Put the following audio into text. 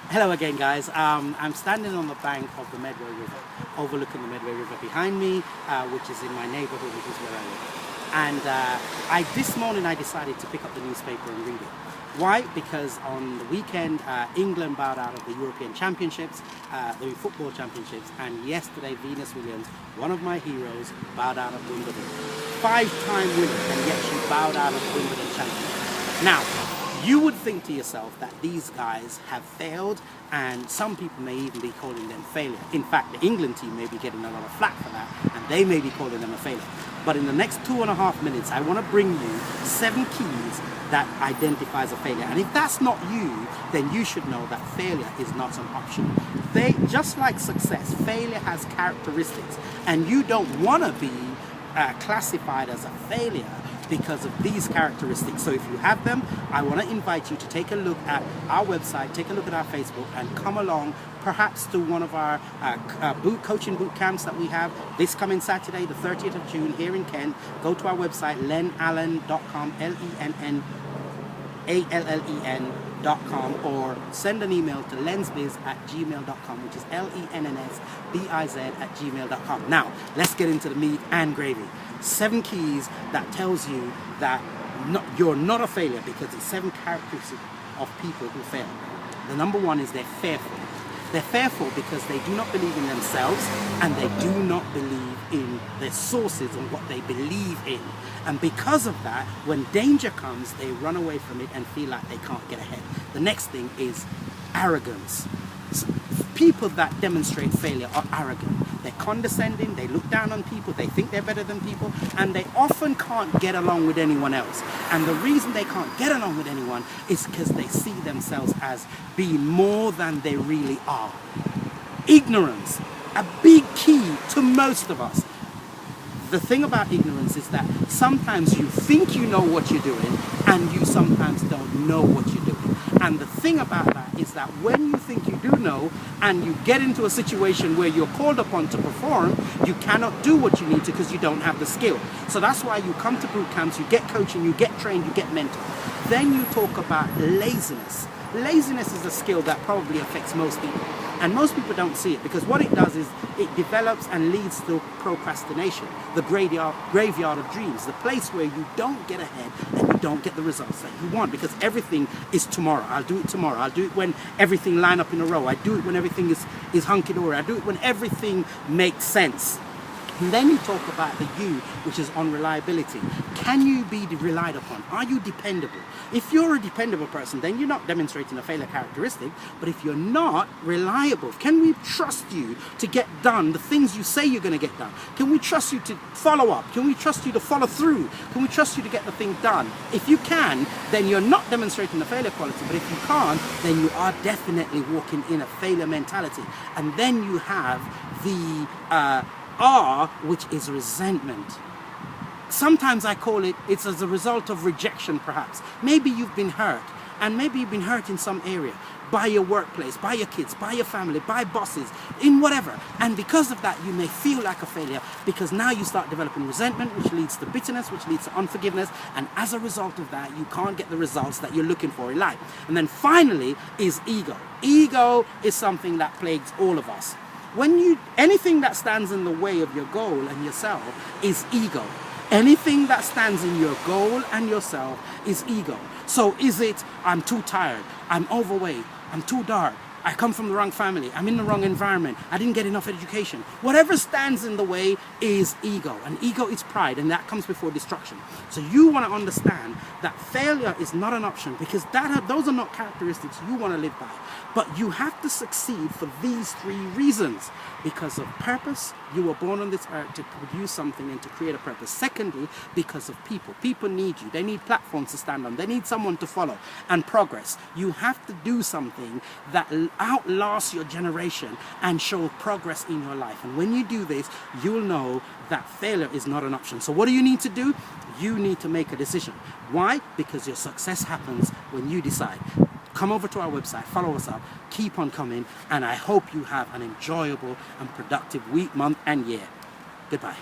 Hello again, guys. I'm standing on the bank of the Medway River, overlooking the Medway River behind me, which is in my neighborhood, which is where I live. And this morning I decided to pick up the newspaper and read it. Why? Because on the weekend, England bowed out of the European Championships, the football championships, and yesterday Venus Williams, one of my heroes, bowed out of Wimbledon. 5-time winner, and yet she bowed out of the Wimbledon Championship. Now, you would think to yourself that these guys have failed, and some people may even be calling them failure. In fact, the England team may be getting a lot of flack for that, and they may be calling them a failure. But in the next 2.5 minutes, I want to bring you 7 keys that identifies a failure. And if that's not you, then you should know that failure is not an option. Just like success, failure has characteristics, and you don't want to be classified as a failure because of these characteristics. So if you have them, I want to invite you to take a look at our website, take a look at our Facebook, and come along perhaps to one of our coaching boot camps that we have this coming Saturday, the 30th of June here in Kent. Go to our website, lenallen.com, lenallen.com, or send an email to lensbiz@gmail.com, which is lensbiz@gmail.com. Now, let's get into the meat and gravy. 7 keys that tells you that you're not a failure, because it's 7 characteristics of people who fail. The number 1 is they're fearful. They're fearful because they do not believe in themselves, and they do not believe in their sources and what they believe in. And because of that, when danger comes, they run away from it and feel like they can't get ahead. The next thing is arrogance. People that demonstrate failure are arrogant. They're condescending, they look down on people, they think they're better than people, and they often can't get along with anyone else. And the reason they can't get along with anyone is because they see themselves as being more than they really are. Ignorance, a big key to most of us. The thing about ignorance is that sometimes you think you know what you're doing, and you sometimes don't know what you're doing. And the thing about that is that when you think you do know, and you get into a situation where you're called upon to perform, you cannot do what you need to because you don't have the skill. So that's why you come to boot camps, you get coaching, you get trained, you get mentored. Then you talk about laziness. Laziness is a skill that probably affects most people. And most people don't see it, because what it does is it develops and leads to procrastination, the graveyard of dreams, the place where you don't get ahead and you don't get the results that you want, because everything is tomorrow. I'll do it tomorrow. I'll do it when everything line up in a row. I do it when everything is hunky-dory. I do it when everything makes sense. And then you talk about the U, which is unreliability. Can you be relied upon? Are you dependable? If you're a dependable person, then you're not demonstrating a failure characteristic. But if you're not reliable, can we trust you to get done the things you say you're going to get done? Can we trust you to follow up? Can we trust you to follow through? Can we trust you to get the thing done? If you can, then you're not demonstrating the failure quality. But if you can't, then you are definitely walking in a failure mentality. And then you have the R, which is resentment. Sometimes I call it's as a result of rejection, perhaps. Maybe you've been hurt, and maybe you've been hurt in some area, by your workplace, by your kids, by your family, by bosses, in whatever. And because of that, you may feel like a failure, because now you start developing resentment, which leads to bitterness, which leads to unforgiveness. And as a result of that, you can't get the results that you're looking for in life. And then finally is ego. Ego is something that plagues all of us. Anything that stands in the way of your goal and yourself is ego. Anything that stands in your goal and yourself is ego. So is it, I'm too tired, I'm overweight, I'm too dark, I come from the wrong family, I'm in the wrong environment, I didn't get enough education. Whatever stands in the way is ego. And ego is pride, and that comes before destruction. So you want to understand that failure is not an option, because those are not characteristics you want to live by. But you have to succeed for these 3 reasons. Because of purpose, you were born on this earth to produce something and to create a purpose. Secondly, because of people. People need you. They need platforms to stand on. They need someone to follow. And progress. You have to do something that outlasts your generation and show progress in your life. And when you do this, you'll know that failure is not an option. So what do you need to do? You need to make a decision. Why? Because your success happens when you decide. Come over to our website, follow us up, keep on coming, and I hope you have an enjoyable and productive week, month, and year. Goodbye.